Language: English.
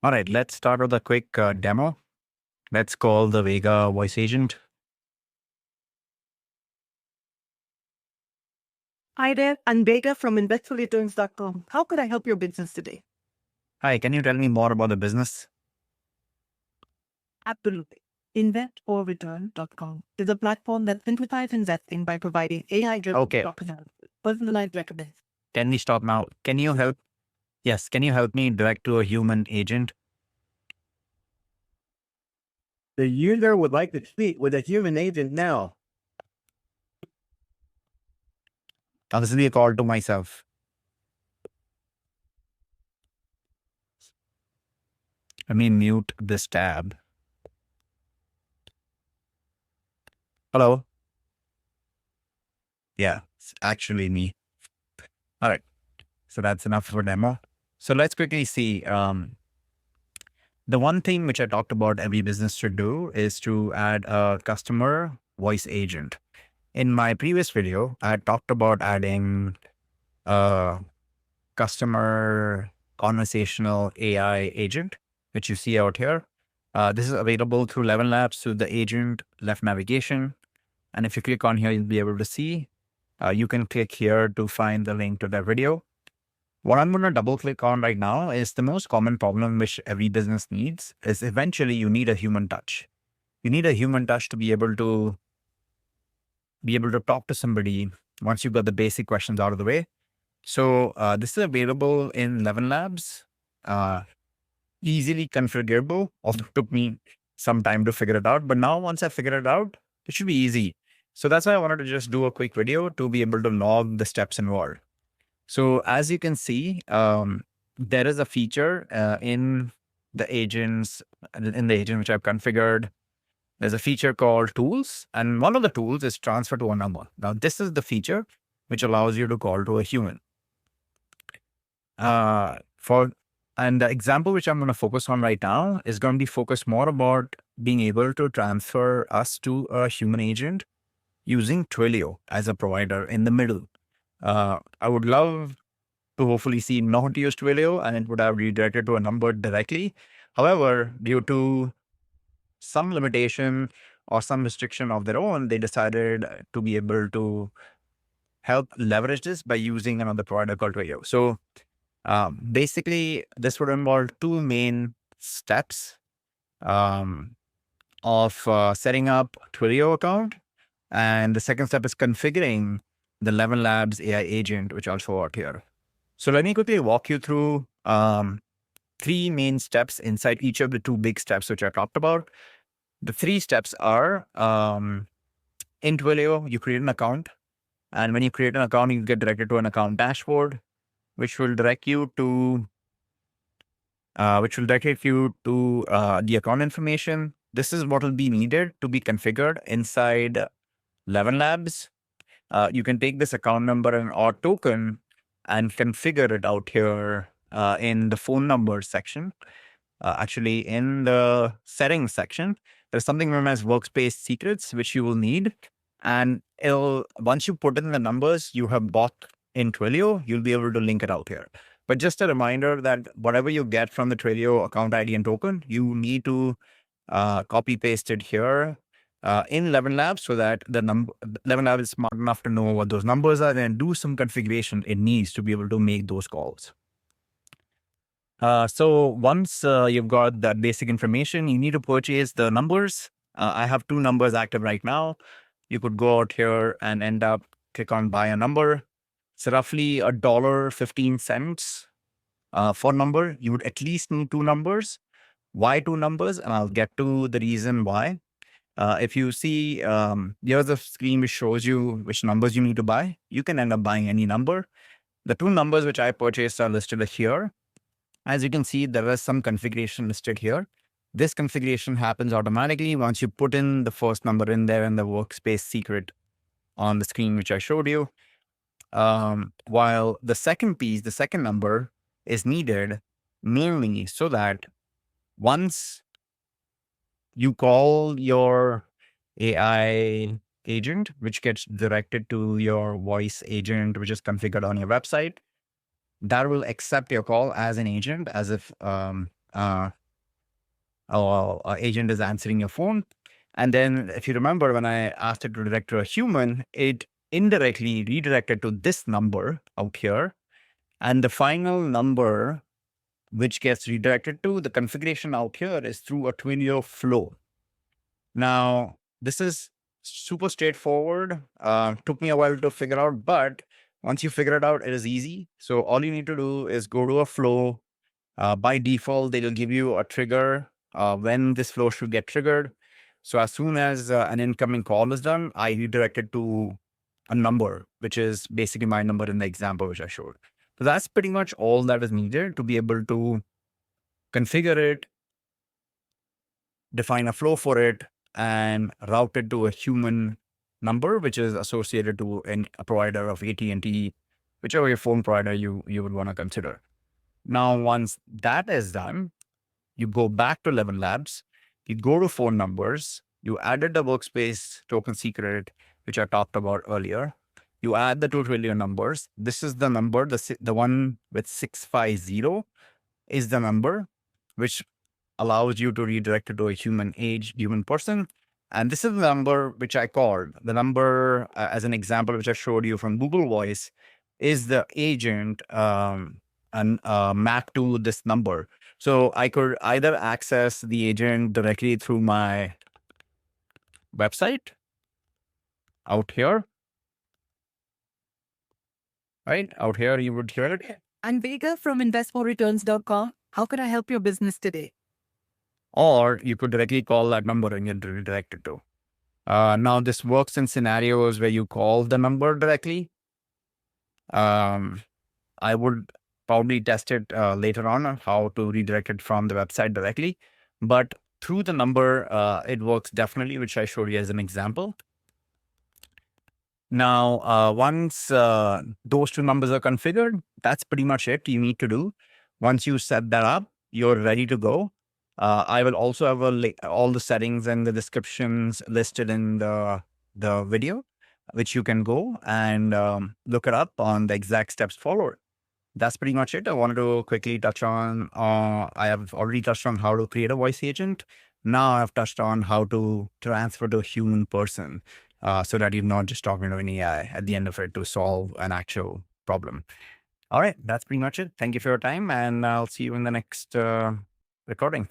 All right, let's start with a quick demo. Let's call the Vega voice agent. Hi there, I'm Vega from investorreturns.com. How could I help your business today? Hi, can you tell me more about the business? Absolutely. Investorreturn.com is a platform that simplifies investing by providing AI-driven Okay, stock analysis, personalized recommendations. can we stop now? Can you help? Yes, can you help me direct to a human agent? The user would like to speak with a human agent now. Now, this will be a call to myself. Let me mute this tab. Hello? Yeah, it's actually me. All right, so that's enough for demo. So let's quickly see. The one thing which I talked about every business should do is to add a customer voice agent. In my previous video, I talked about adding a customer conversational AI agent, which you see out here. This is available through ElevenLabs through the agent left navigation. And if you click on here, you'll be able to see. You can click here to find the link to that video. What I'm going to double click on right now is the most common problem which every business needs is eventually you need a human touch. You need a human touch to be able to talk to somebody once you've got the basic questions out of the way. So this is available in ElevenLabs, easily configurable. Also took me some time to figure it out, but now once I figured it out, it should be easy. So that's why I wanted to just do a quick video to be able to log the steps involved. So as you can see, there is a feature in the agent which I've configured. There's a feature called tools, and one of the tools is transfer to a number. Now, this is the feature which allows you to call to a human. And the example which I'm going to focus on right now is going to be focused more about being able to transfer us to a human agent using Twilio as a provider in the middle. I would love to hopefully see not use Twilio and it would have redirected to a number directly. However, due to some limitation or some restriction of their own, they decided to be able to help leverage this by using another provider called Twilio. So basically, this would involve two main steps of setting up Twilio account. And the second step is configuring the ElevenLabs AI agent, which I'll show out here. So let me quickly walk you through three main steps inside each of the two big steps which I talked about. The three steps are in Twilio, you create an account. And when you create an account, you get directed to an account dashboard, which will direct you to the account information. This is what will be needed to be configured inside ElevenLabs. You can take this account number and or token and configure it out here in the phone number section. Actually, in the settings section, there's something known as workspace secrets, which you will need. And once you put in the numbers you have bought in Twilio, you'll be able to link it out here. But just a reminder that whatever you get from the Twilio account ID and token, you need to copy paste it here in ElevenLabs so that the ElevenLabs is smart enough to know what those numbers are and do some configuration it needs to be able to make those calls. So once you've got that basic information, you need to purchase the numbers. I have two numbers active right now. You could go out here and click on buy a number. It's roughly $1.15 for number. You would at least need two numbers. Why two numbers? And I'll get to the reason why. If you see, here's a screen which shows you which numbers you need to buy. You can end up buying any number. The two numbers which I purchased are listed here. As you can see, there is some configuration listed here. This configuration happens automatically once you put in the first number in there and the workspace secret on the screen, which I showed you. While the second piece, the second number is needed mainly so that once you call your AI agent, which gets directed to your voice agent, which is configured on your website, that will accept your call as an agent, as if agent is answering your phone. And then if you remember, when I asked it to direct to a human, it indirectly redirected to this number out here. And the final number which gets redirected to the configuration out here is through a Twilio flow. Now, this is super straightforward. Took me a while to figure out, but once you figure it out, it is easy. So all you need to do is go to a flow. By default, they will give you a trigger when this flow should get triggered. So as soon as an incoming call is done, I redirect it to a number, which is basically my number in the example which I showed. So that's pretty much all that is needed to be able to configure it, define a flow for it, and route it to a human number, which is associated to a provider of AT&T, whichever your phone provider you would want to consider. Now, once that is done, you go back to ElevenLabs, you go to phone numbers, you added the workspace token secret, which I talked about earlier. You add the 2 trillion numbers. This is the number, the one with 650 is the number, which allows you to redirect it to a human person. And this is the number which I called. The number, as an example, which I showed you from Google Voice, is the agent mapped to this number. So I could either access the agent directly through my website out here, right? Out here, you would hear it. I'm Vega from investforreturns.com. How can I help your business today? Or you could directly call that number and get redirected to. Now, this works in scenarios where you call the number directly. I would probably test it later on how to redirect it from the website directly. But through the number, it works definitely, which I showed you as an example. Now, once those two numbers are configured, that's pretty much it you need to do. Once you set that up, you're ready to go. I will also have all the settings and the descriptions listed in the video, which you can go and look it up on the exact steps followed. That's pretty much it. I wanted to quickly touch on, I have already touched on how to create a voice agent. Now I've touched on how to transfer to a human person so that you're not just talking to an AI at the end of it to solve an actual problem. All right, that's pretty much it. Thank you for your time, and I'll see you in the next recording.